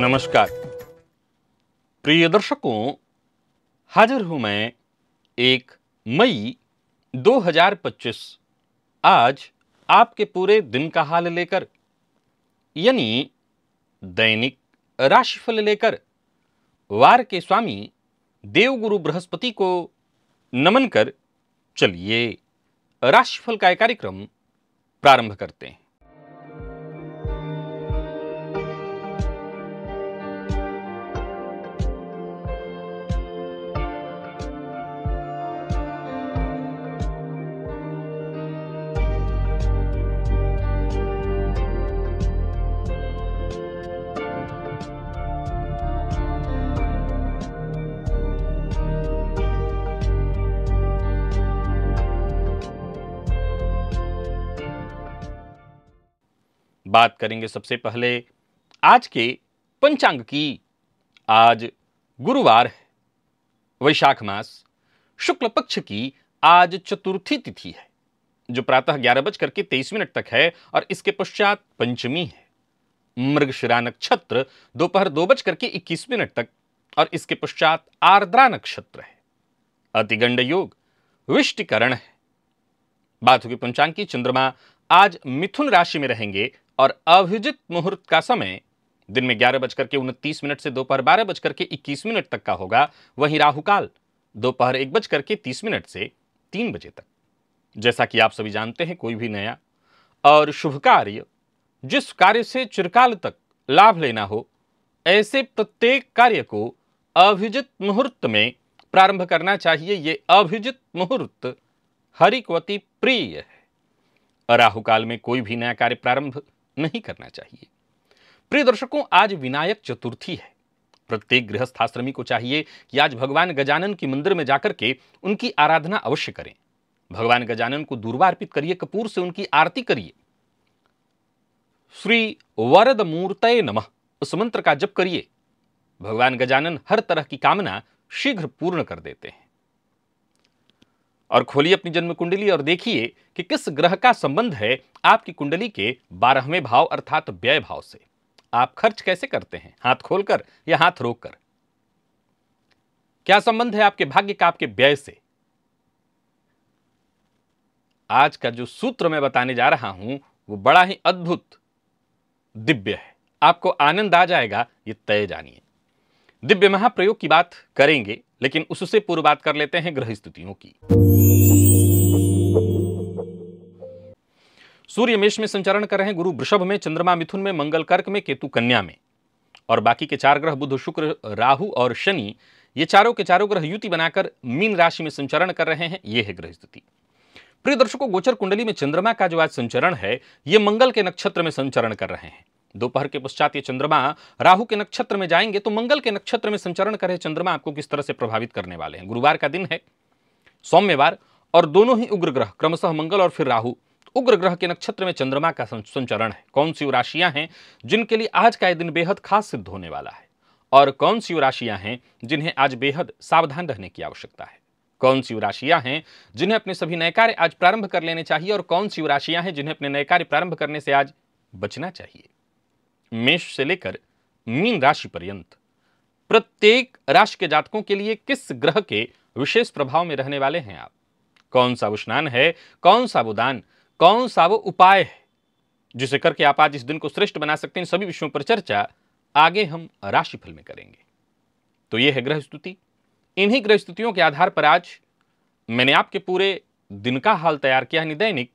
नमस्कार प्रिय दर्शकों, हाजिर हूं मैं 1 मई 2025 आज आपके पूरे दिन का हाल लेकर, यानी दैनिक राशिफल लेकर वार के स्वामी देवगुरु बृहस्पति को नमन कर चलिए राशिफल का कार्यक्रम प्रारंभ करते हैं। बात करेंगे सबसे पहले आज के पंचांग की। आज गुरुवार है, वैशाख मास शुक्ल पक्ष की आज चतुर्थी तिथि है, जो प्रातः 11:23 तक है और इसके पश्चात पंचमी है। मृगशिरा नक्षत्र दोपहर 2:21 तक और इसके पश्चात आर्द्रा नक्षत्र है। अतिगंड योग विष्टिकरण है। बात होगी पंचांग की। चंद्रमा आज मिथुन राशि में रहेंगे और अभिजित मुहूर्त का समय दिन में 11:29 से दोपहर 12:21 तक का होगा। वहीं राहुकाल दोपहर 1:30 से 3 बजे तक। जैसा कि आप सभी जानते हैं, कोई भी नया और शुभ कार्य, जिस कार्य से चिरकाल तक लाभ लेना हो, ऐसे प्रत्येक कार्य को अभिजित मुहूर्त में प्रारंभ करना चाहिए। ये अभिजित मुहूर्त हरि को अति प्रिय है। राहुकाल में कोई भी नया कार्य प्रारंभ नहीं करना चाहिए। प्रिय दर्शकों, आज विनायक चतुर्थी है। प्रत्येक गृहस्थाश्रमी को चाहिए कि आज भगवान गजानन की मंदिर में जाकर के उनकी आराधना अवश्य करें। भगवान गजानन को दूर्वा अर्पित करिए, कपूर से उनकी आरती करिए। श्री वरद मूर्तये नमः उस मंत्र का जप करिए। भगवान गजानन हर तरह की कामना शीघ्र पूर्ण कर देते हैं। और खोलिए अपनी जन्म कुंडली और देखिए कि किस ग्रह का संबंध है आपकी कुंडली के 12वें भाव अर्थात व्यय भाव से। आप खर्च कैसे करते हैं, हाथ खोलकर या हाथ रोककर? क्या संबंध है आपके भाग्य का आपके व्यय से? आज का जो सूत्र मैं बताने जा रहा हूं वो बड़ा ही अद्भुत दिव्य है। आपको आनंद आ जाएगा, ये तय जानिए। दिव्य महाप्रयोग की बात करेंगे, लेकिन उससे पूर्व बात कर लेते हैं ग्रह स्थितियों की। सूर्य मेष में संचरण कर रहे हैं, गुरु वृषभ में, चंद्रमा मिथुन में, मंगल कर्क में, केतु कन्या में और बाकी के 4 ग्रह बुध, शुक्र, राहु और शनि, ये चारों के चारों ग्रह युति बनाकर मीन राशि में संचरण कर रहे हैं। यह है ग्रह स्थिति। प्रिय दर्शकों, गोचर कुंडली में चंद्रमा का जो आज संचरण है, यह मंगल के नक्षत्र में संचरण कर रहे हैं। दोपहर के पश्चात ये चंद्रमा राहु के नक्षत्र में जाएंगे, तो मंगल के नक्षत्र में संचरण कर रहे चंद्रमा आपको किस तरह से प्रभावित करने वाले हैं। गुरुवार का दिन है, सौम्यवार, और दोनों ही उग्र ग्रह क्रमशः मंगल और फिर राहु उग्र ग्रह के नक्षत्र में चंद्रमा का संचरण है। कौन सी राशियां हैं जिनके लिए आज का यह दिन बेहद खास सिद्ध होने वाला है, और कौन सी राशियां हैं जिन्हें आज बेहद सावधान रहने की आवश्यकता है? कौन सी राशियां हैं जिन्हें अपने सभी नए कार्य आज प्रारंभ कर लेने चाहिए, और कौन सी राशियां हैं जिन्हें अपने नए कार्य प्रारंभ करने से आज बचना चाहिए? मेष से लेकर मीन राशि पर्यंत प्रत्येक राशि के जातकों के लिए किस ग्रह के विशेष प्रभाव में रहने वाले हैं आप? कौन सा वो स्नान है, कौन सा वो दान, कौन सा वो उपाय है जिसे करके आप आज इस दिन को श्रेष्ठ बना सकते हैं? सभी विषयों पर चर्चा आगे हम राशिफल में करेंगे। तो यह है ग्रह स्तुति। इन्हीं ग्रह स्तुतियों के आधार पर आज मैंने आपके पूरे दिन का हाल तैयार किया है, दैनिक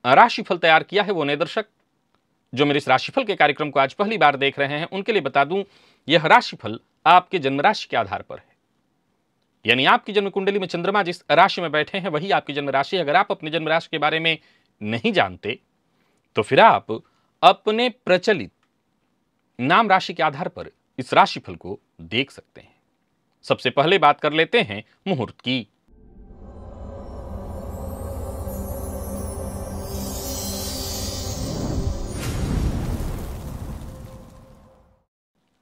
राशिफल तैयार किया है। वो नए दर्शक जो मेरे इस राशिफल के कार्यक्रम को आज पहली बार देख रहे हैं, उनके लिए बता दूं, यह राशिफल आपके जन्म राशि के आधार पर है। यानी आपकी जन्म कुंडली में चंद्रमा जिस राशि में बैठे हैं वही आपकी जन्म राशि है। अगर आप अपने जन्म राशि के बारे में नहीं जानते तो फिर आप अपने प्रचलित नाम राशि के आधार पर इस राशिफल को देख सकते हैं। सबसे पहले बात कर लेते हैं मुहूर्त की।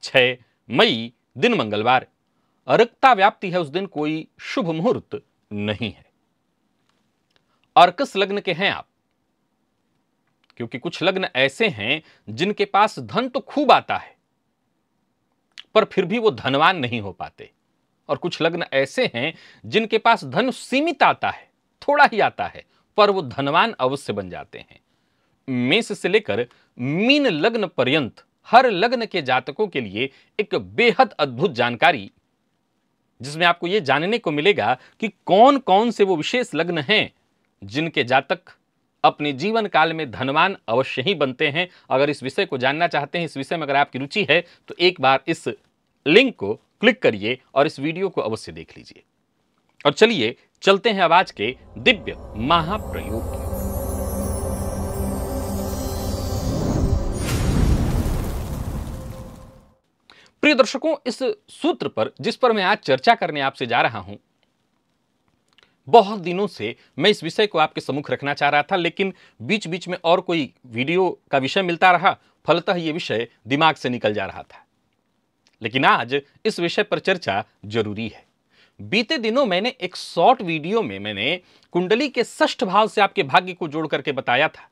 छह मई दिन मंगलवार, रक्ता व्याप्ति है उस दिन, कोई शुभ मुहूर्त नहीं है। और किस लग्न के हैं आप? क्योंकि कुछ लग्न ऐसे हैं जिनके पास धन तो खूब आता है पर फिर भी वो धनवान नहीं हो पाते। और कुछ लग्न ऐसे हैं जिनके पास धन सीमित आता है, थोड़ा ही आता है, पर वो धनवान अवश्य बन जाते हैं। मेष से लेकर मीन लग्न पर्यंत हर लग्न के जातकों के लिए एक बेहद अद्भुत जानकारी, जिसमें आपको यह जानने को मिलेगा कि कौन कौन से वो विशेष लग्न हैं जिनके जातक अपने जीवन काल में धनवान अवश्य ही बनते हैं। अगर इस विषय को जानना चाहते हैं, इस विषय में अगर आपकी रुचि है, तो एक बार इस लिंक को क्लिक करिए और इस वीडियो को अवश्य देख लीजिए। और चलिए चलते हैं अब आज के दिव्य महाप्रयोग की। प्रिय दर्शकों, इस सूत्र पर जिस पर मैं आज चर्चा करने आपसे जा रहा हूं, बहुत दिनों से मैं इस विषय को आपके सम्मुख रखना चाह रहा था, लेकिन बीच बीच में और कोई वीडियो का विषय मिलता रहा, फलतः यह विषय दिमाग से निकल जा रहा था। लेकिन आज इस विषय पर चर्चा जरूरी है। बीते दिनों मैंने एक शॉर्ट वीडियो में मैंने कुंडली के षष्ठ भाव से आपके भाग्य को जोड़ करके बताया था।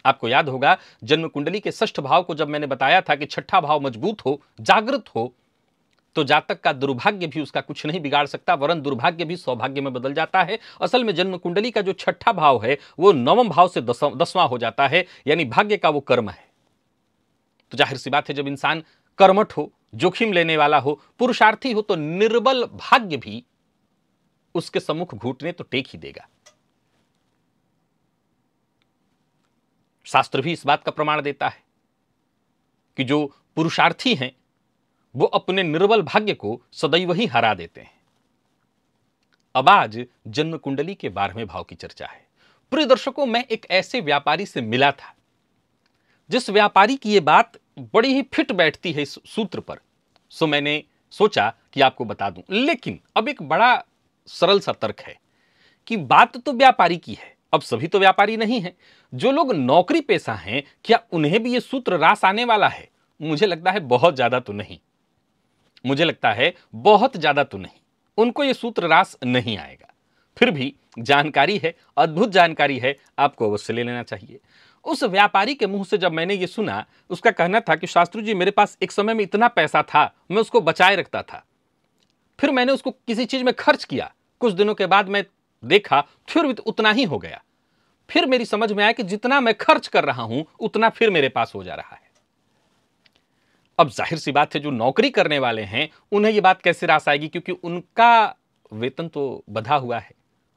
आपको याद होगा, जन्म कुंडली के षष्ठ भाव को जब मैंने बताया था कि छठा भाव मजबूत हो, जागृत हो, तो जातक का दुर्भाग्य भी उसका कुछ नहीं बिगाड़ सकता, वरन दुर्भाग्य भी सौभाग्य में बदल जाता है। असल में जन्म कुंडली का जो छठा भाव है वो नवम भाव से दसवां हो जाता है, यानी भाग्य का वो कर्म है। तो जाहिर सी बात है, जब इंसान कर्मठ हो, जोखिम लेने वाला हो, पुरुषार्थी हो, तो निर्बल भाग्य भी उसके सम्मुख घुटने तो टेक ही देगा। शास्त्र भी इस बात का प्रमाण देता है कि जो पुरुषार्थी हैं वो अपने निर्बल भाग्य को सदैव ही हरा देते हैं। अब आज जन्म कुंडली के 12वें भाव की चर्चा है। प्रिय दर्शकों, मैं एक ऐसे व्यापारी से मिला था जिस व्यापारी की यह बात बड़ी ही फिट बैठती है इस सूत्र पर, सो मैंने सोचा कि आपको बता दूं। लेकिन अब एक बड़ा सरल सा तर्क है कि बात तो व्यापारी की है, अब सभी तो व्यापारी नहीं है। जो लोग नौकरी पेशा हैं, क्या उन्हें भी यह सूत्र रास आने वाला है? मुझे लगता है बहुत ज्यादा तो नहीं, मुझे लगता है बहुत ज्यादा तो नहीं, उनको यह सूत्र रास नहीं आएगा। फिर भी जानकारी है, अद्भुत जानकारी है, आपको अवश्य ले लेना चाहिए। उस व्यापारी के मुंह से जब मैंने ये सुना, उसका कहना था कि शास्त्री जी, मेरे पास एक समय में इतना पैसा था, मैं उसको बचाए रखता था, फिर मैंने उसको किसी चीज में खर्च किया, कुछ दिनों के बाद मैं देखा फिर उतना ही हो गया। फिर मेरी समझ में आया कि जितना मैं खर्च कर रहा हूं उतना फिर मेरे पास हो जा रहा है। अब जाहिर सी बात है, जो नौकरी करने वाले हैं उन्हें यह बात कैसे रास आएगी, क्योंकि उनका वेतन तो बंधा हुआ है।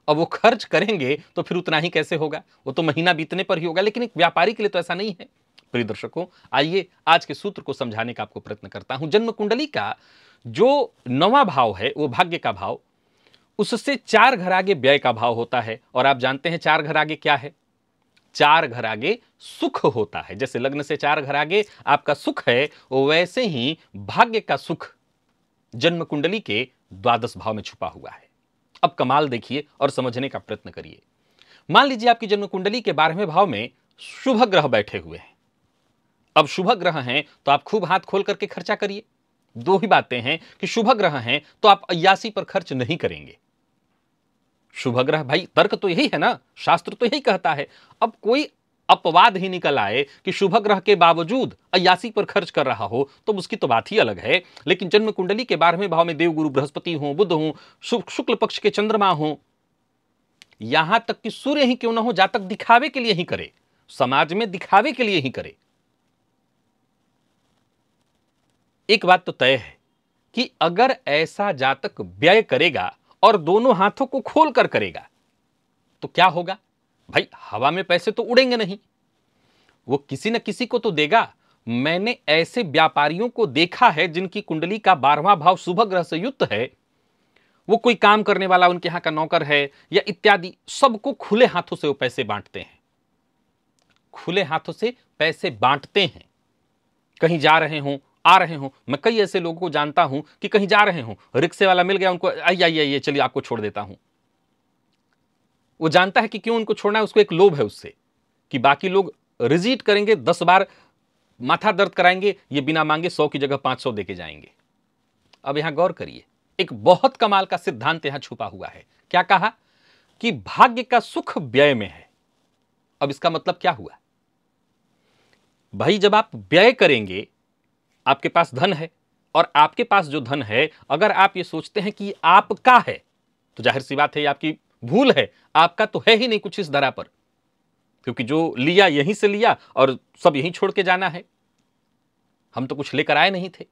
अब वो खर्च करेंगे तो फिर उतना ही कैसे होगा, वो तो महीना बीतने पर ही होगा। लेकिन एक व्यापारी के लिए तो ऐसा नहीं है। प्रिय दर्शकों, आइए आज के सूत्र को समझाने का आपको प्रयत्न करता हूं। जन्म कुंडली का जो 9वां भाव है वो भाग्य का भाव, उससे 4 घर आगे व्यय का भाव होता है। और आप जानते हैं 4 घर आगे क्या है? 4 घर आगे सुख होता है। जैसे लग्न से 4 घर आगे आपका सुख है, वैसे ही भाग्य का सुख जन्म कुंडली के 12 भाव में छुपा हुआ है। अब कमाल देखिए और समझने का प्रयत्न करिए। मान लीजिए आपकी जन्म कुंडली के 12वें भाव में शुभ ग्रह बैठे हुए हैं। अब शुभ ग्रह हैं तो आप खूब हाथ खोल करके खर्चा करिए। दो ही बातें हैं कि शुभ ग्रह हैं तो आप अय्यासी पर खर्च नहीं करेंगे। शुभ ग्रह, भाई तर्क तो यही है ना, शास्त्र तो यही कहता है। अब कोई अपवाद ही निकल आए कि शुभ ग्रह के बावजूद अय्यासी पर खर्च कर रहा हो, तो उसकी तो बात ही अलग है। लेकिन जन्म कुंडली के 12वें भाव में देवगुरु बृहस्पति हो, बुध हो, शुक्ल पक्ष के चंद्रमा हो, यहां तक कि सूर्य ही क्यों ना हो, जातक दिखावे के लिए ही करे, समाज में दिखावे के लिए ही करे। एक बात तो तय है कि अगर ऐसा जातक व्यय करेगा और दोनों हाथों को खोल कर करेगा तो क्या होगा? भाई हवा में पैसे तो उड़ेंगे नहीं, वो किसी न किसी को तो देगा। मैंने ऐसे व्यापारियों को देखा है जिनकी कुंडली का 12वां भाव शुभ ग्रह से युक्त है। वो कोई काम करने वाला उनके यहां का नौकर है या इत्यादि, सबको खुले हाथों से वो पैसे बांटते हैं, खुले हाथों से पैसे बांटते हैं। कहीं जा रहे हों, आ रहे हों, मैं कई ऐसे लोगों को जानता हूं कि कहीं जा रहे हों, रिक्शे वाला मिल गया, उनको आइए आइए चलिए आपको छोड़ देता हूं। वो जानता है कि क्यों उनको छोड़ना है, उसको एक लोभ है उससे कि बाकी लोग रिजीट करेंगे, 10 बार माथा दर्द कराएंगे, ये बिना मांगे 100 की जगह 500 देके जाएंगे। अब यहां गौर करिए, एक बहुत कमाल का सिद्धांत यहां छुपा हुआ है। क्या कहा कि भाग्य का सुख व्यय में है। अब इसका मतलब क्या हुआ? भाई जब आप व्यय करेंगे, आपके पास धन है, और आपके पास जो धन है, अगर आप ये सोचते हैं कि ये आपका है, तो जाहिर सी बात है ये आपकी भूल है। आपका तो है ही नहीं कुछ इस धरा पर, क्योंकि जो लिया यहीं से लिया और सब यहीं छोड़ के जाना है। हम तो कुछ लेकर आए नहीं थे।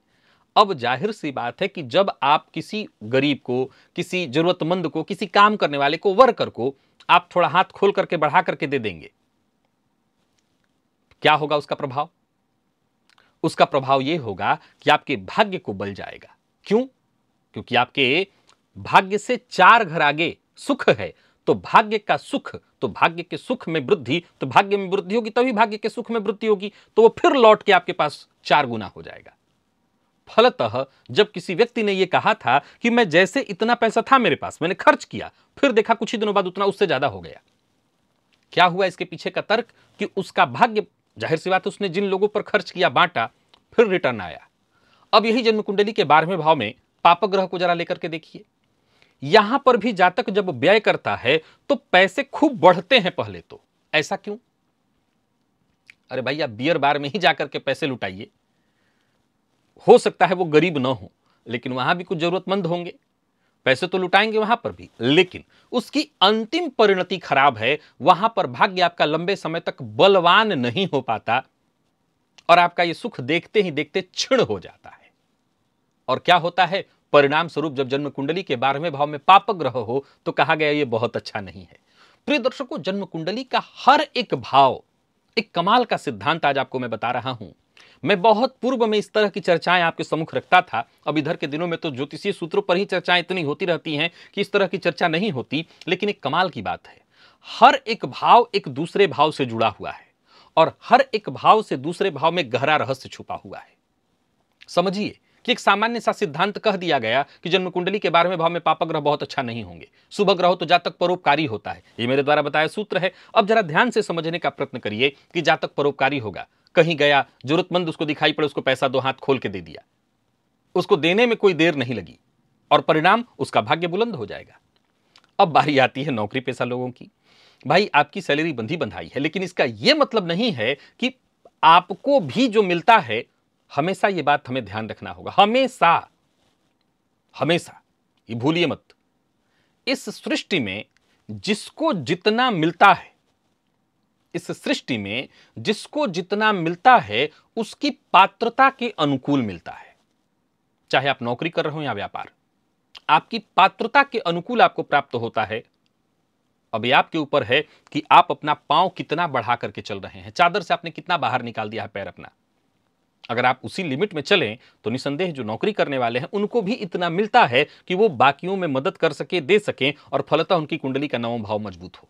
अब जाहिर सी बात है कि जब आप किसी गरीब को, किसी जरूरतमंद को, किसी काम करने वाले को, वर्कर को आप थोड़ा हाथ खोल करके बढ़ा करके दे देंगे, क्या होगा उसका प्रभाव? उसका प्रभाव यह होगा कि आपके भाग्य को बल जाएगा। क्यों? क्योंकि आपके भाग्य से 4 घर आगे सुख है, तो भाग्य का सुख, तो भाग्य के सुख में वृद्धि, तो भाग्य में वृद्धि होगी तभी भाग्य के सुख में वृद्धि होगी, तो वो फिर लौट के आपके पास 4 गुना हो जाएगा। फलतः जब किसी व्यक्ति ने यह कहा था कि मैं जैसे इतना पैसा था मेरे पास, मैंने खर्च किया, फिर देखा कुछ ही दिनों बाद उतना उससे ज्यादा हो गया, क्या हुआ? इसके पीछे का तर्क कि उसका भाग्य, जाहिर सी बात है उसने जिन लोगों पर खर्च किया बांटा, फिर रिटर्न आया। अब यही जन्म कुंडली के 12वें भाव में पाप ग्रह को जरा लेकर के देखिए। यहां पर भी जातक जब व्यय करता है तो पैसे खूब बढ़ते हैं पहले तो। ऐसा क्यों? अरे भाई, आप बियर बार में ही जाकर के पैसे लुटाइए, हो सकता है वो गरीब ना हो, लेकिन वहां भी कुछ जरूरतमंद होंगे, पैसे तो लुटाएंगे वहां पर भी, लेकिन उसकी अंतिम परिणति खराब है। वहां पर भाग्य आपका लंबे समय तक बलवान नहीं हो पाता और आपका यह सुख देखते ही देखते क्षीण हो जाता है। और क्या होता है परिणाम स्वरूप? जब जन्म कुंडली के 12वें भाव में पाप ग्रह हो तो कहा गया यह बहुत अच्छा नहीं है। प्रिय दर्शकों, जन्म कुंडली का हर एक भाव एक कमाल का सिद्धांत आज आपको मैं बता रहा हूं। मैं बहुत पूर्व में इस तरह की चर्चाएं आपके सम्मुख रखता था। अब इधर के दिनों में तो ज्योतिषीय सूत्रों पर ही चर्चाएं इतनी होती रहती हैं कि इस तरह की चर्चा नहीं होती। लेकिन एक कमाल की बात है, हर एक भाव एक दूसरे भाव से जुड़ा हुआ है और हर एक भाव से दूसरे भाव में गहरा रहस्य छुपा हुआ है। समझिए कि एक सामान्य सा सिद्धांत कह दिया गया कि जन्म कुंडली के 12वें भाव में पाप ग्रह बहुत अच्छा नहीं होंगे, शुभ ग्रह तो जातक परोपकारी होता है। ये मेरे द्वारा बताया सूत्र है। अब जरा ध्यान से समझने का प्रयत्न करिए कि जातक परोपकारी होगा, कहीं गया, जरूरतमंद उसको दिखाई पड़े, उसको पैसा 2 हाथ खोल के दे दिया, उसको देने में कोई देर नहीं लगी और परिणाम उसका भाग्य बुलंद हो जाएगा। अब बारी आती है नौकरी पेशा लोगों की। भाई, आपकी सैलरी बंधी बंधाई है, लेकिन इसका यह मतलब नहीं है कि आपको भी जो मिलता है, हमेशा यह बात हमें ध्यान रखना होगा, हमेशा हमेशा ये भूलिए मत, इस सृष्टि में जिसको जितना मिलता है, इस सृष्टि में जिसको जितना मिलता है उसकी पात्रता के अनुकूल मिलता है। चाहे आप नौकरी कर रहे हो या व्यापार, आपकी पात्रता के अनुकूल आपको प्राप्त होता है। अब ये आपके ऊपर है कि आप अपना पांव कितना बढ़ा करके चल रहे हैं, चादर से आपने कितना बाहर निकाल दिया है पैर अपना। अगर आप उसी लिमिट में चलें तो निसंदेह जो नौकरी करने वाले हैं उनको भी इतना मिलता है कि वो बाकियों में मदद कर सके, दे सकें और फलतः उनकी कुंडली का 9वां भाव मजबूत हो।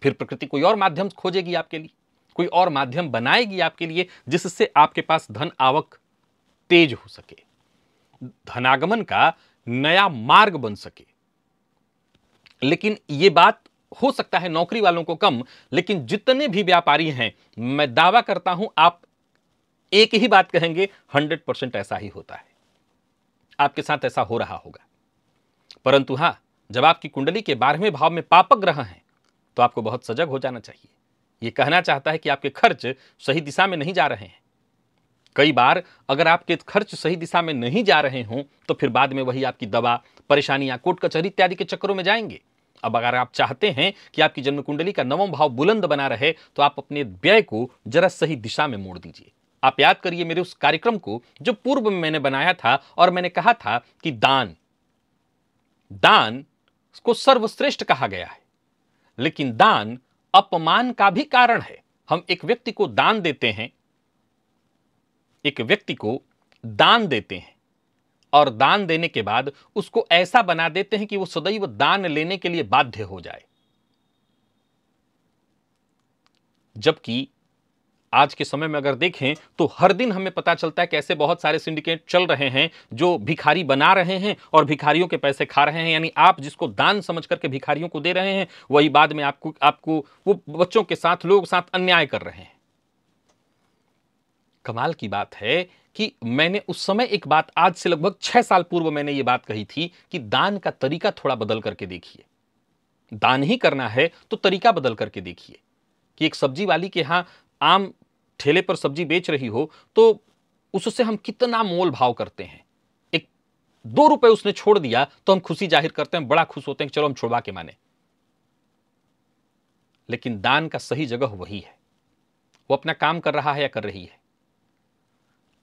फिर प्रकृति कोई और माध्यम खोजेगी आपके लिए, कोई और माध्यम बनाएगी आपके लिए, जिससे आपके पास धन आवक तेज हो सके, धनागमन का नया मार्ग बन सके। लेकिन यह बात हो सकता है नौकरी वालों को कम, लेकिन जितने भी व्यापारी हैं, मैं दावा करता हूं आप एक ही बात कहेंगे, 100% ऐसा ही होता है। आपके साथ ऐसा हो रहा होगा। परंतु हां, जब आपकी कुंडली के 12वें भाव में पाप ग्रह हैं तो आपको बहुत सजग हो जाना चाहिए। यह कहना चाहता है कि आपके खर्च सही दिशा में नहीं जा रहे हैं। कई बार अगर आपके खर्च सही दिशा में नहीं जा रहे हों तो फिर बाद में वही आपकी दवा, परेशानियां, कोर्ट कचहरी इत्यादि के चक्करों में जाएंगे। अब अगर आप चाहते हैं कि आपकी जन्म कुंडली का 9वां भाव बुलंद बना रहे तो आप अपने व्यय को जरा सही दिशा में मोड़ दीजिए। आप याद करिए मेरे उस कार्यक्रम को जो पूर्व में मैंने बनाया था और मैंने कहा था कि दान को सर्वश्रेष्ठ कहा गया है, लेकिन दान अपमान का भी कारण है। हम एक व्यक्ति को दान देते हैं, एक व्यक्ति को दान देते हैं और दान देने के बाद उसको ऐसा बना देते हैं कि वो सदैव दान लेने के लिए बाध्य हो जाए। जबकि आज के समय में अगर देखें तो हर दिन हमें पता चलता है कि ऐसे बहुत सारे सिंडिकेट चल रहे हैं जो भिखारी बना रहे हैं और भिखारियों के पैसे खा रहे हैं। यानी आप जिसको दान समझ करके भिखारियों को दे रहे हैं, वही बाद में आपको वो बच्चों के साथ, लोगों के साथ अन्याय कर रहे हैं। कमाल की बात है कि मैंने उस समय एक बात, आज से लगभग 6 साल पूर्व मैंने ये बात कही थी कि दान का तरीका थोड़ा बदल करके देखिए। दान ही करना है तो तरीका बदल करके देखिए कि एक सब्जी वाली के यहां आम ठेले पर सब्जी बेच रही हो तो उससे हम कितना मोल भाव करते हैं। एक 2 रुपए उसने छोड़ दिया तो हम खुशी जाहिर करते हैं, बड़ा खुश होते हैं कि चलो हम छुड़वा के माने। लेकिन दान का सही जगह वही है, वो अपना काम कर रहा है या कर रही है।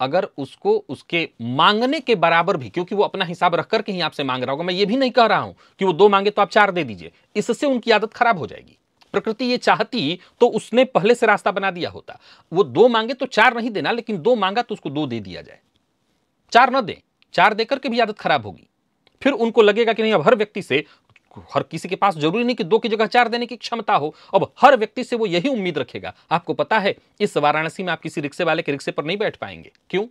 अगर उसको उसके मांगने के बराबर भी, क्योंकि वो अपना हिसाब रख करके ही आपसे मांग रहा होगा, मैं ये भी नहीं कह रहा हूं कि वो 2 मांगे तो आप 4 दे दीजिए, इससे उनकी आदत खराब हो जाएगी। प्रकृति ये चाहती तो उसने पहले से रास्ता बना दिया होता, वो 2 मांगे तो 4 नहीं देना, लेकिन 2 मांगा तो उसको 2 दे दिया जाए, 4 न दे। 4 देकर के भी आदत खराब होगी। फिर उनको लगेगा कि नहीं, अब हर व्यक्ति से, हर किसी के पास जरूरी नहीं कि 2 की जगह 4 देने की क्षमता हो, अब हर व्यक्ति से वो यही उम्मीद रखेगा। आपको पता है इस वाराणसी में आप किसी रिक्शे वाले के रिक्शे पर नहीं बैठ पाएंगे। क्यों?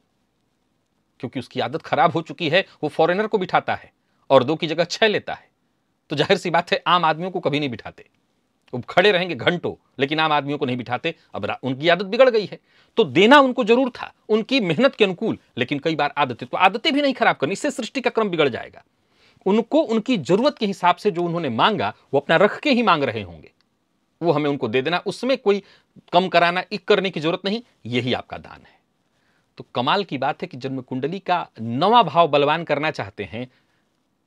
क्योंकि उसकी आदत खराब हो चुकी है, वो फॉरेनर को बिठाता है और 2 की जगह 6 लेता है। तो जाहिर सी बात है आम आदमियों को कभी नहीं बिठाते, वो खड़े रहेंगे घंटों, लेकिन आम आदमियों को नहीं बिठाते। अब उनकी आदत बिगड़ गई है, तो देना उनको जरूर था उनकी मेहनत के अनुकूल, लेकिन कई बार आदतें भी नहीं खराब करनी, इससे सृष्टि का क्रम बिगड़ जाएगा। उनको उनकी जरूरत के हिसाब से जो उन्होंने मांगा वो अपना रख के ही मांग रहे होंगे, वो हमें उनको दे देना, उसमें कोई कम कराना इक करने की जरूरत नहीं, यही आपका दान है। तो कमाल की बात है कि जन्म कुंडली का नवा भाव बलवान करना चाहते हैं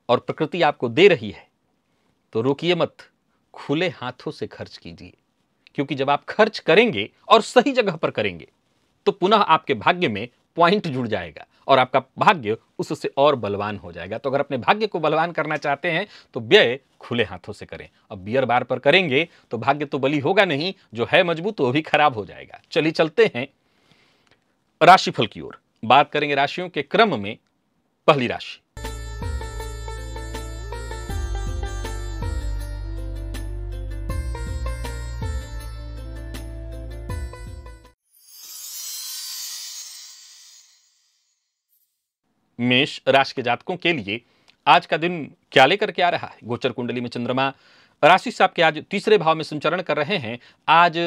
और प्रकृति आपको दे रही है, तो रोकिए मत, खुले हाथों से खर्च कीजिए। क्योंकि जब आप खर्च करेंगे और सही जगह पर करेंगे तो पुनः आपके भाग्य में पॉइंट जुड़ जाएगा और आपका भाग्य उससे और बलवान हो जाएगा। तो अगर अपने भाग्य को बलवान करना चाहते हैं तो व्यय खुले हाथों से करें। अब बियर बार पर करेंगे तो भाग्य तो बली होगा नहीं, जो है मजबूत वो भी खराब हो जाएगा। चलिए चलते हैं राशिफल की ओर। बात करेंगे राशियों के क्रम में। पहली राशि मेष राशि के जातकों के लिए आज का दिन क्या लेकर के आ रहा है। गोचर कुंडली में चंद्रमा राशि से आपके आज तीसरे भाव में संचरण कर रहे हैं। आज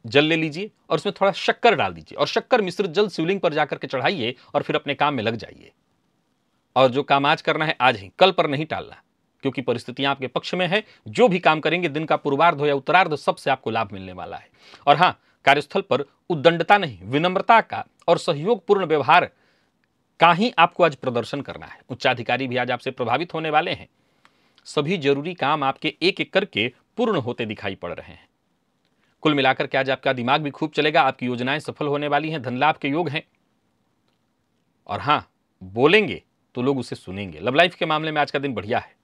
जल ले लीजिए और उसमें थोड़ा शक्कर डाल दीजिए और शक्कर मिश्रित जल शिवलिंग पर जाकर के चढ़ाइए और फिर अपने काम में लग जाइए। और जो काम आज करना है आज ही, कल पर नहीं टालना, क्योंकि परिस्थितियां आपके पक्ष में है। जो भी काम करेंगे दिन का पूर्वार्ध हो या उत्तरार्ध, सबसे आपको लाभ मिलने वाला है। और हाँ, कार्यस्थल पर उद्दंडता नहीं, विनम्रता का और सहयोगपूर्ण व्यवहार का ही आपको आज प्रदर्शन करना है। उच्चाधिकारी भी आज आपसे प्रभावित होने वाले हैं। सभी जरूरी काम आपके एक एक करके पूर्ण होते दिखाई पड़ रहे हैं। कुल मिलाकर के आज आपका दिमाग भी खूब चलेगा, आपकी योजनाएं सफल होने वाली हैं, धन लाभ के योग हैं। और हाँ, बोलेंगे तो लोग उसे सुनेंगे। लव लाइफ के मामले में आज का दिन बढ़िया है।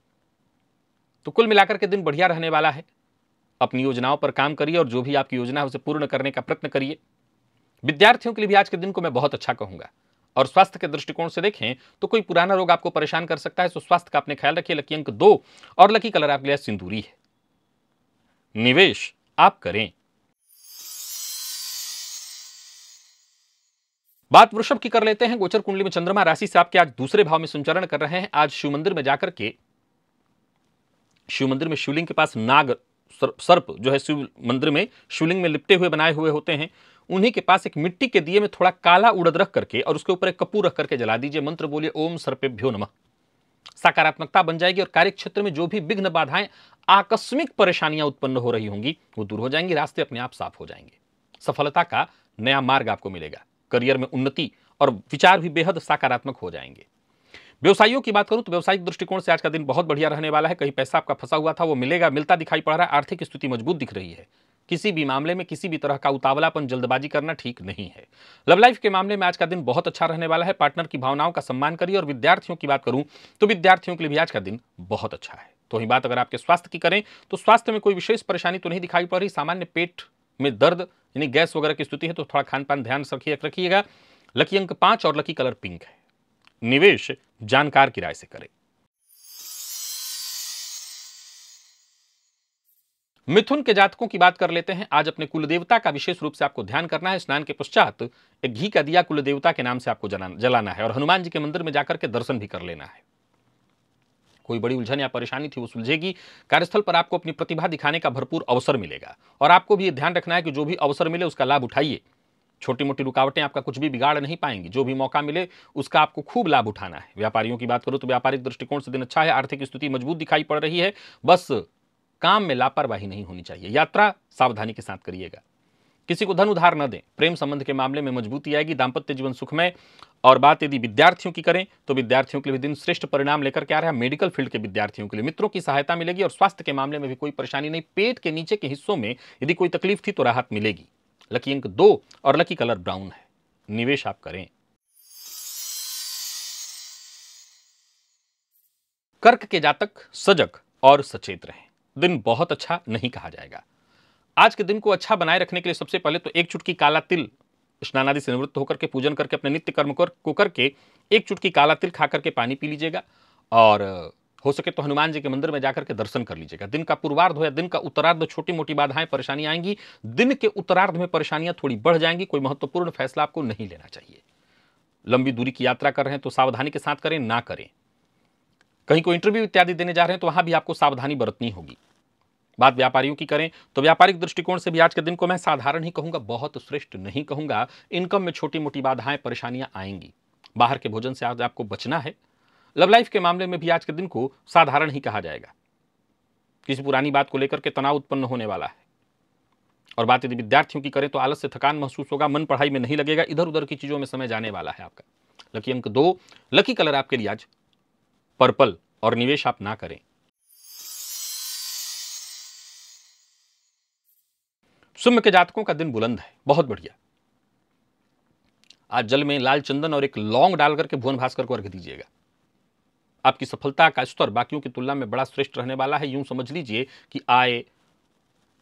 तो कुल मिलाकर के दिन बढ़िया रहने वाला है। अपनी योजनाओं पर काम करिए और जो भी आपकी योजना है उसे पूर्ण करने का प्रयत्न करिए। विद्यार्थियों के लिए भी आज के दिन को मैं बहुत अच्छा कहूंगा। और स्वास्थ्य के दृष्टिकोण से देखें तो कोई पुराना रोग आपको परेशान कर सकता है, तो स्वास्थ्य का अपने ख्याल रखिए। लकी अंक 2 और लकी कलर आपके लिए सिंदूरी है। निवेश आप करें। बात वृषभ की कर लेते हैं। गोचर कुंडली में चंद्रमा राशि से आपके आज दूसरे भाव में संचरण कर रहे हैं। आज शिव मंदिर में जाकर के, शिव मंदिर में शिवलिंग के पास नाग सर्प जो है शिव मंदिर में शिवलिंग में लिपटे हुए बनाए हुए होते हैं, उन्हीं के पास एक मिट्टी के दिए में थोड़ा काला उड़द रख करके और उसके ऊपर एक कपूर रख करके जला दीजिए। मंत्र बोलिए ओम सर्पेभ्यो नमः। सकारात्मकता बन जाएगी और कार्य क्षेत्र में जो भी विघ्न बाधाएं, आकस्मिक परेशानियां उत्पन्न हो रही होंगी वो दूर हो जाएंगी, रास्ते अपने आप साफ हो जाएंगे। सफलता का नया मार्ग आपको मिलेगा। करियर में उन्नति और विचार भी बेहद सकारात्मक हो जाएंगे। व्यवसायियों की बात करूं तो व्यवसायिक दृष्टिकोण से आज का दिन बहुत बढ़िया रहने वाला है। कहीं पैसा आपका फंसा हुआ था वो मिलेगा, मिलता दिखाई पड़ रहा है। आर्थिक स्थिति मजबूत दिख रही है। किसी भी मामले में किसी भी तरह का उतावलापन, जल्दबाजी करना ठीक नहीं है। लव लाइफ के मामले में आज का दिन बहुत अच्छा रहने वाला है। पार्टनर की भावनाओं का सम्मान करिए। और विद्यार्थियों की बात करूं तो विद्यार्थियों के लिए भी आज का दिन बहुत अच्छा है। तो वही बात अगर आपके स्वास्थ्य की करें तो स्वास्थ्य में कोई विशेष परेशानी तो नहीं दिखाई पड़ रही। सामान्य पेट में दर्द यानी गैस वगैरह की स्थिति है, तो थोड़ा खान पान ध्यान रखिएगा। लकी अंक 5 और लकी कलर पिंक है। निवेश जानकार की राय से करें। मिथुन के जातकों की बात कर लेते हैं। आज अपने कुलदेवता का विशेष रूप से आपको ध्यान करना है। स्नान के पश्चात एक घी का दिया कुलदेवता के नाम से आपको जलाना है और हनुमान जी के मंदिर में जाकर के दर्शन भी कर लेना है। कोई बड़ी उलझन या परेशानी थी वो सुलझेगी। कार्यस्थल पर आपको अपनी प्रतिभा दिखाने का भरपूर अवसर मिलेगा और आपको भी ये ध्यान रखना है कि जो भी अवसर मिले उसका लाभ उठाइए। छोटी मोटी रुकावटें आपका कुछ भी बिगाड़ नहीं पाएंगी। जो भी मौका मिले उसका आपको खूब लाभ उठाना है। व्यापारियों की बात करूं तो व्यापारिक दृष्टिकोण से दिन अच्छा है। आर्थिक स्थिति मजबूत दिखाई पड़ रही है। बस काम में लापरवाही नहीं होनी चाहिए। यात्रा सावधानी के साथ करिएगा। किसी को धन उधार न दें। प्रेम संबंध के मामले में मजबूती आएगी। दांपत्य जीवन सुखमय। और बात यदि विद्यार्थियों की करें तो विद्यार्थियों के लिए भी दिन श्रेष्ठ परिणाम लेकर के आ रहा है। मेडिकल फील्ड के विद्यार्थियों के लिए मित्रों की सहायता मिलेगी और स्वास्थ्य के मामले में भी कोई परेशानी नहीं। पेट के नीचे के हिस्सों में यदि कोई तकलीफ थी तो राहत मिलेगी। लकी अंक 2 और लकी कलर ब्राउन है। निवेश आप करें। कर्क के जातक सजग और सचेत रहें। दिन बहुत अच्छा नहीं कहा जाएगा। आज के दिन को अच्छा बनाए रखने के लिए सबसे पहले तो एक चुटकी काला तिल स्नान आदि से निवृत्त होकर के पूजन करके अपने नित्य कर्म को करके एक चुटकी काला तिल खा करके पानी पी लीजिएगा और हो सके तो हनुमान जी के मंदिर में जाकर के दर्शन कर लीजिएगा। दिन का पूर्वार्ध हो या दिन का उत्तरार्ध छोटी मोटी बाधाएं परेशानियां आएंगी। दिन के उत्तरार्ध में परेशानियां थोड़ी बढ़ जाएंगी। कोई महत्वपूर्ण फैसला आपको नहीं लेना चाहिए। लंबी दूरी की यात्रा कर रहे हैं तो सावधानी के साथ करें, ना करें। कहीं कोई इंटरव्यू इत्यादि देने जा रहे हैं तो वहां भी आपको सावधानी बरतनी होगी। बात व्यापारियों की करें तो व्यापारिक दृष्टिकोण से भी आज के दिन को मैं साधारण ही कहूंगा, बहुत श्रेष्ठ नहीं कहूंगा। इनकम में छोटी मोटी बाधाएं परेशानियां आएंगी। बाहर के भोजन से आज आपको बचना है। लव लाइफ के मामले में भी आज के दिन को साधारण ही कहा जाएगा। किसी पुरानी बात को लेकर के तनाव उत्पन्न होने वाला है। और बात यदि विद्यार्थियों की करें तो आलस से थकान महसूस होगा। मन पढ़ाई में नहीं लगेगा। इधर उधर की चीजों में समय जाने वाला है आपका। लकी अंक 2, लकी कलर आपके लिए आज पर्पल और निवेश आप ना करें। सिंह के जातकों का दिन बुलंद है, बहुत बढ़िया। आज जल में लाल चंदन और एक लौंग डालकर के भुवन भास्कर को अर्घ्य दीजिएगा। आपकी सफलता का स्तर बाकियों की तुलना में बड़ा श्रेष्ठ रहने वाला है। यूं समझ लीजिए कि आय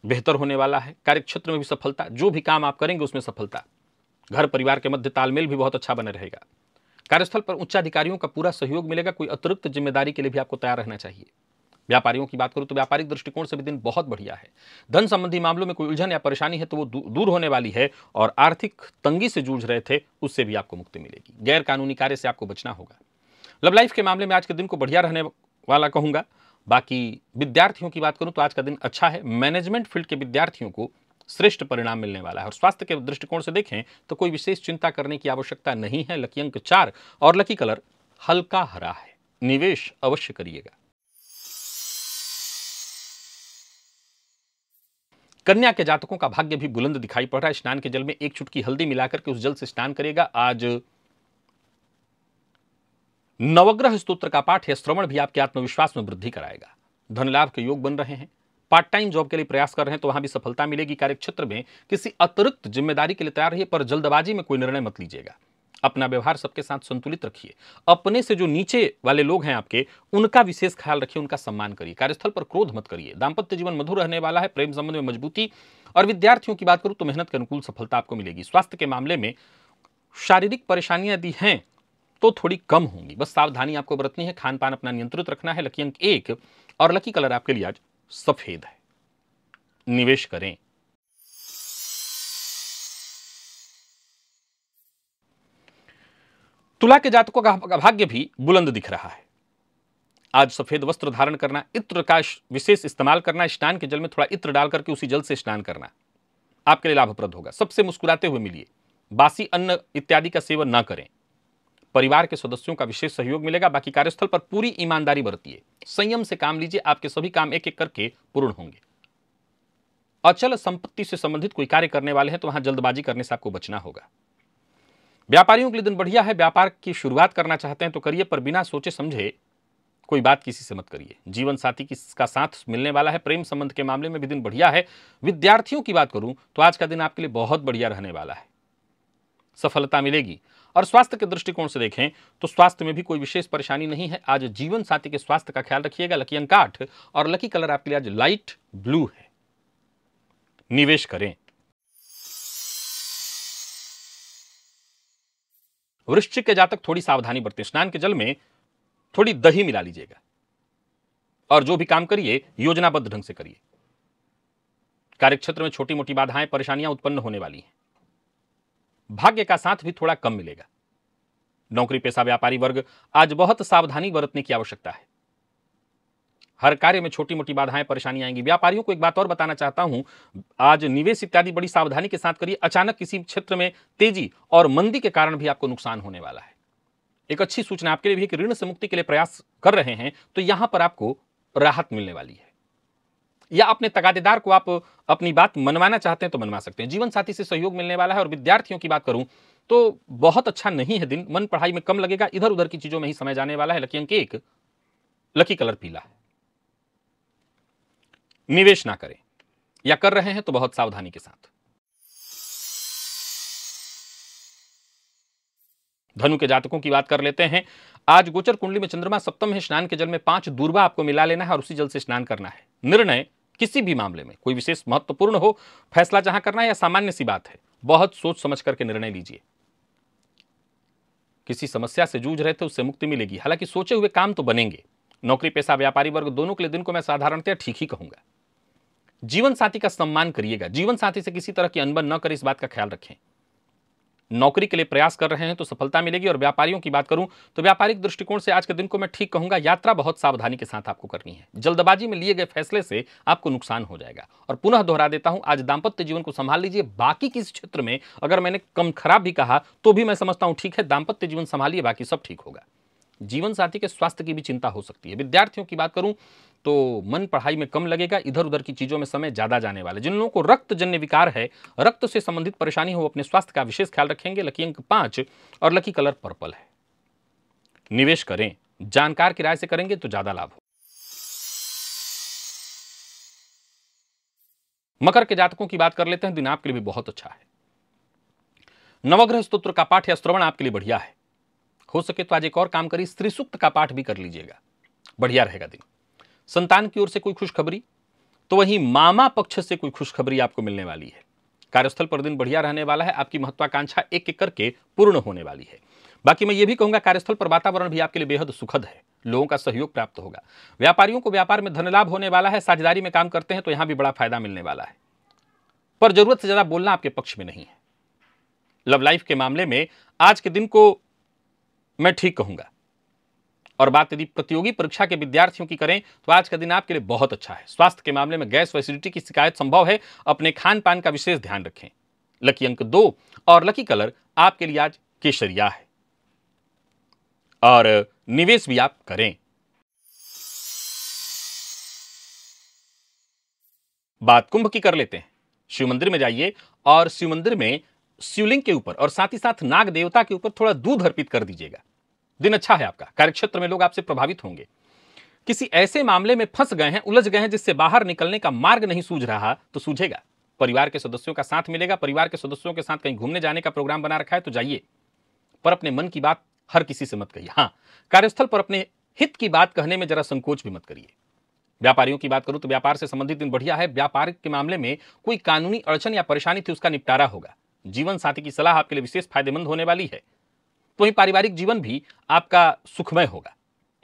बेहतर होने वाला है। कार्यक्षेत्र में भी सफलता, जो भी काम आप करेंगे उसमें सफलता। घर परिवार के मध्य तालमेल भी बहुत अच्छा बने रहेगा। कार्यस्थल पर उच्चाधिकारियों का पूरा सहयोग मिलेगा। कोई अतिरिक्त जिम्मेदारी के लिए भी आपको तैयार रहना चाहिए। व्यापारियों की बात करूं तो व्यापारिक दृष्टिकोण से भी दिन बहुत बढ़िया है। धन संबंधी मामलों में कोई उलझन या परेशानी है तो वो दूर होने वाली है और आर्थिक तंगी से जूझ रहे थे उससे भी आपको मुक्ति मिलेगी। गैर कानूनी कार्य से आपको बचना होगा। लव लाइफ के मामले में आज के दिन को बढ़िया रहने वाला कहूंगा। बाकी विद्यार्थियों की बात करूं तो आज का दिन अच्छा है। मैनेजमेंट फील्ड के विद्यार्थियों को श्रेष्ठ परिणाम मिलने वाला है। और स्वास्थ्य के दृष्टिकोण से देखें तो कोई विशेष चिंता करने की आवश्यकता नहीं है। लकी अंक 4 और लकी कलर हल्का हरा है। निवेश अवश्य करिएगा। कन्या के जातकों का भाग्य भी बुलंद दिखाई पड़ रहा है। स्नान के जल में एक चुटकी हल्दी मिलाकर के उस जल से स्नान करेगा। आज नवग्रह स्तोत्र का पाठ या श्रवण भी आपके आत्मविश्वास में वृद्धि कराएगा। धन लाभ के योग बन रहे हैं। पार्ट टाइम जॉब के लिए प्रयास कर रहे हैं तो वहां भी सफलता मिलेगी। कार्यक्षेत्र में किसी अतिरिक्त जिम्मेदारी के लिए तैयार रहिए, पर जल्दबाजी में कोई निर्णय मत लीजिएगा। अपना व्यवहार सबके साथ संतुलित रखिए। अपने से जो नीचे वाले लोग हैं आपके, उनका विशेष ख्याल रखिए, उनका सम्मान करिए। कार्यस्थल पर क्रोध मत करिए। दांपत्य जीवन मधुर रहने वाला है। प्रेम संबंध में मजबूती। और विद्यार्थियों की बात करूं तो मेहनत के अनुकूल सफलता आपको मिलेगी। स्वास्थ्य के मामले में शारीरिक परेशानियां यदि हैं तो थोड़ी कम होंगी। बस सावधानी आपको बरतनी है। खान पान अपना नियंत्रित रखना है। लकी अंक 1 और लकी कलर आपके लिए आज सफेद है। निवेश करें। तुला के जातकों का भाग्य भी बुलंद दिख रहा है। आज सफेद वस्त्र धारण करना, इत्र का विशेष इस्तेमाल करना, स्नान के जल में थोड़ा इत्र डालकर के उसी जल से स्नान करना आपके लिए लाभप्रद होगा। सबसे मुस्कुराते हुए मिलिए। बासी अन्न इत्यादि का सेवन ना करें। परिवार के सदस्यों का विशेष सहयोग मिलेगा। बाकी कार्यस्थल पर पूरी ईमानदारी बरतिए। संयम से काम लीजिए। आपके सभी काम एक एक करके पूर्ण होंगे। अचल संपत्ति से संबंधित कोई कार्य करने वाले हैं तो वहां जल्दबाजी करने से आपको बचना होगा। व्यापारियों के लिए दिन बढ़िया है। व्यापार की शुरुआत करना चाहते हैं तो करिए, पर बिना सोचे समझे कोई बात किसी से मत करिए। जीवन साथी का साथ मिलने वाला है। प्रेम संबंध के मामले में भी दिन बढ़िया है। विद्यार्थियों की बात करूं तो आज का दिन आपके लिए बहुत बढ़िया रहने वाला है। सफलता मिलेगी। और स्वास्थ्य के दृष्टिकोण से देखें तो स्वास्थ्य में भी कोई विशेष परेशानी नहीं है। आज जीवन साथी के स्वास्थ्य का ख्याल रखिएगा। लकी अंक 8 और लकी कलर आपके लिए आज लाइट ब्लू है। निवेश करें। वृश्चिक के जातक थोड़ी सावधानी बरतें। स्नान के जल में थोड़ी दही मिला लीजिएगा और जो भी काम करिए योजनाबद्ध ढंग से करिए। कार्यक्षेत्र में छोटी मोटी बाधाएं परेशानियां उत्पन्न होने वाली हैं। भाग्य का साथ भी थोड़ा कम मिलेगा। नौकरी पेशा व्यापारी वर्ग आज बहुत सावधानी बरतने की आवश्यकता है। हर कार्य में छोटी मोटी बाधाएं परेशानियां आएंगी। व्यापारियों को एक बात और बताना चाहता हूं, आज निवेश इत्यादि बड़ी सावधानी के साथ करिए। अचानक किसी क्षेत्र में तेजी और मंदी के कारण भी आपको नुकसान होने वाला है। एक अच्छी सूचना आपके लिए भी कि ऋण से मुक्ति के लिए प्रयास कर रहे हैं तो यहां पर आपको राहत मिलने वाली है। या अपने तगादेदार को आप अपनी बात मनवाना चाहते हैं तो मनवा सकते हैं। जीवन साथी से सहयोग मिलने वाला है। और विद्यार्थियों की बात करूं तो बहुत अच्छा नहीं है दिन, मन पढ़ाई में कम लगेगा, इधर उधर की चीजों में ही समय जाने वाला है। लकी अंक 1, लकी कलर पीला है। निवेश ना करें या कर रहे हैं तो बहुत सावधानी के साथ। धनु के जातकों की बात कर लेते हैं। आज गोचर कुंडली में चंद्रमा सप्तम है। स्नान के जल में 5 दूर्वा आपको मिला लेना है और उसी जल से स्नान करना है। निर्णय किसी भी मामले में, कोई विशेष महत्वपूर्ण हो, फैसला जहां करना है या सामान्य सी बात है, बहुत सोच समझ करके निर्णय लीजिए। किसी समस्या से जूझ रहे थे, उससे मुक्ति मिलेगी। हालांकि सोचे हुए काम तो बनेंगे। नौकरी पेशा व्यापारी वर्ग दोनों के लिए दिन को मैं साधारणतः ठीक ही कहूंगा। जीवन साथी का सम्मान करिएगा। जीवन साथी से किसी तरह की अनबन न करें, इस बात का ख्याल रखें। नौकरी के लिए प्रयास कर रहे हैं तो सफलता मिलेगी। और व्यापारियों की बात करूं तो व्यापारिक दृष्टिकोण से आज के दिन को मैं ठीक कहूंगा। यात्रा बहुत सावधानी के साथ आपको करनी है। जल्दबाजी में लिए गए फैसले से आपको नुकसान हो जाएगा। और पुनः दोहरा देता हूं, आज दांपत्य जीवन को संभाल लीजिए। बाकी किस क्षेत्र में अगर मैंने कम खराब भी कहा तो भी मैं समझता हूं ठीक है, दांपत्य जीवन संभालिए, बाकी सब ठीक होगा। जीवन साथी के स्वास्थ्य की भी चिंता हो सकती है। विद्यार्थियों की बात करूं तो मन पढ़ाई में कम लगेगा, इधर उधर की चीजों में समय ज्यादा जाने वाले। जिन लोगों को रक्त जन्य विकार है, रक्त से संबंधित परेशानी हो, अपने स्वास्थ्य का विशेष ख्याल रखेंगे। लकी अंक 5 और लकी कलर पर्पल है। निवेश करें, जानकार की राय से करेंगे तो ज्यादा लाभ हो। मकर के जातकों की बात कर लेते हैं। दिन आपके लिए भी बहुत अच्छा है। नवग्रह स्तोत्र का पाठ या श्रवण आपके लिए बढ़िया है। हो सके तो आज एक और काम करिए, स्त्री सूक्त का पाठ भी कर लीजिएगा, बढ़िया रहेगा दिन। संतान की ओर से कोई खुशखबरी, तो वहीं मामा पक्ष से कोई खुशखबरी आपको मिलने वाली है। कार्यस्थल पर दिन बढ़िया रहने वाला है। आपकी महत्वाकांक्षा एक एक करके पूर्ण होने वाली है। बाकी मैं ये भी कहूंगा, कार्यस्थल पर वातावरण भी आपके लिए बेहद सुखद है। लोगों का सहयोग प्राप्त होगा। व्यापारियों को व्यापार में धन लाभ होने वाला है। साझेदारी में काम करते हैं तो यहां भी बड़ा फायदा मिलने वाला है। पर जरूरत से ज्यादा बोलना आपके पक्ष में नहीं है। लव लाइफ के मामले में आज के दिन को मैं ठीक कहूंगा। और बात यदि प्रतियोगी परीक्षा के विद्यार्थियों की करें तो आज का दिन आपके लिए बहुत अच्छा है। स्वास्थ्य के मामले में गैस व एसिडिटी की शिकायत संभव है। अपने खान पान का विशेष ध्यान रखें। लकी अंक 2 और लकी कलर आपके लिए आज केसरिया है। और निवेश भी आप करें। बात कुंभ की कर लेते हैं। शिव मंदिर में जाइए और शिव मंदिर में शिवलिंग के ऊपर और साथ ही साथ नाग देवता के ऊपर थोड़ा दूध अर्पित कर दीजिएगा। दिन अच्छा है आपका। कार्यक्षेत्र में लोग आपसे प्रभावित होंगे। किसी ऐसे मामले में फंस गए हैं, उलझ गए हैं, जिससे बाहर निकलने का मार्ग नहीं सूझ रहा तो सूझेगा। परिवार के सदस्यों का साथ मिलेगा। परिवार के सदस्यों के साथ कहीं घूमने जाने का प्रोग्राम बना रखा है तो जाइए, पर अपने मन की बात हर किसी से मत कहिए। हाँ, कार्यस्थल पर अपने हित की बात कहने में जरा संकोच भी मत करिए। व्यापारियों की बात करूं तो व्यापार से संबंधित दिन बढ़िया है। व्यापार के मामले में कोई कानूनी अड़चन या परेशानी थी, उसका निपटारा होगा। जीवन साथी की सलाह आपके लिए विशेष फायदेमंद होने वाली है। तो वहीं पारिवारिक जीवन भी आपका सुखमय होगा।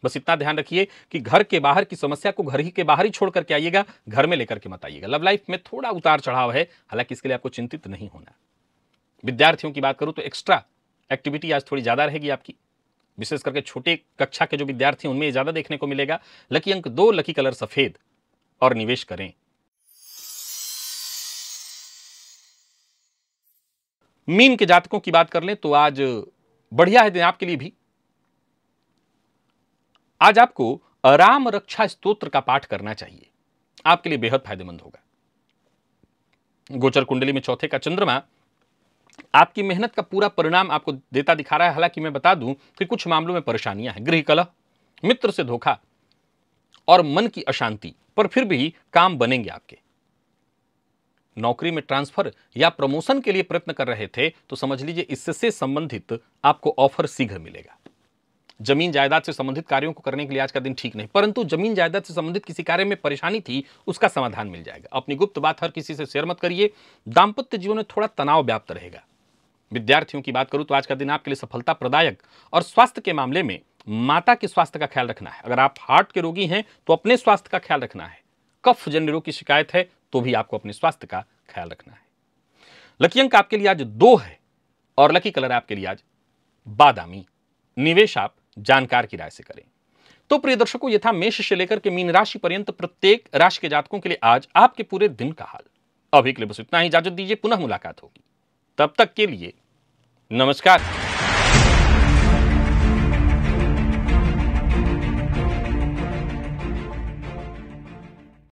बस इतना ध्यान रखिए कि घर के बाहर की समस्या को घर ही के बाहर ही छोड़ करके आइएगा, घर में लेकर के मत आइएगा। लव लाइफ में थोड़ा उतार चढ़ाव है, हालांकि इसके लिए आपको चिंतित नहीं होना। विद्यार्थियों की बात करूं तो एक्स्ट्रा एक्टिविटी आज थोड़ी ज्यादा रहेगी आपकी। विशेष करके छोटे कक्षा के जो विद्यार्थी हैं उनमें ज्यादा देखने को मिलेगा। लकी अंक 2, लकी कलर सफेद और निवेश करें। मीन के जातकों की बात कर लें तो आज बढ़िया है दिन आपके लिए भी। आज आपको राम रक्षा स्तोत्र का पाठ करना चाहिए, आपके लिए बेहद फायदेमंद होगा। गोचर कुंडली में चौथे का चंद्रमा आपकी मेहनत का पूरा परिणाम आपको देता दिखा रहा है। हालांकि मैं बता दूं कि कुछ मामलों में परेशानियां हैं, गृह कलह, मित्र से धोखा और मन की अशांति, पर फिर भी काम बनेंगे आपके। नौकरी में ट्रांसफर या प्रमोशन के लिए प्रयत्न कर रहे थे तो समझ लीजिए इससे संबंधित आपको ऑफर शीघ्र मिलेगा। जमीन जायदाद से संबंधित कार्यों को करने के लिए आज का दिन ठीक नहीं, परंतु जमीन जायदाद से संबंधित किसी कार्य में परेशानी थी, उसका समाधान मिल जाएगा। अपनी गुप्त बात हर किसी से शेयर मत करिए। दांपत्य जीवन में थोड़ा तनाव व्याप्त रहेगा। विद्यार्थियों की बात करूं तो आज का दिन आपके लिए सफलता प्रदायक। और स्वास्थ्य के मामले में माता के स्वास्थ्य का ख्याल रखना है। अगर आप हार्ट के रोगी हैं तो अपने स्वास्थ्य का ख्याल रखना है। कफ जन्य रोग की शिकायत है तो भी आपको अपने स्वास्थ्य का ख्याल रखना है। लकी अंक आपके लिए आज 2 है और लकी कलर आपके लिए आज बादामी। निवेश आप जानकार की राय से करें। तो प्रिय दर्शकों, ये था मेष से लेकर के मीन राशि पर्यंत प्रत्येक राशि के जातकों के लिए आज आपके पूरे दिन का हाल। अभी के लिए बस इतना ही, इजाजत दीजिए, पुनः मुलाकात होगी। तब तक के लिए नमस्कार।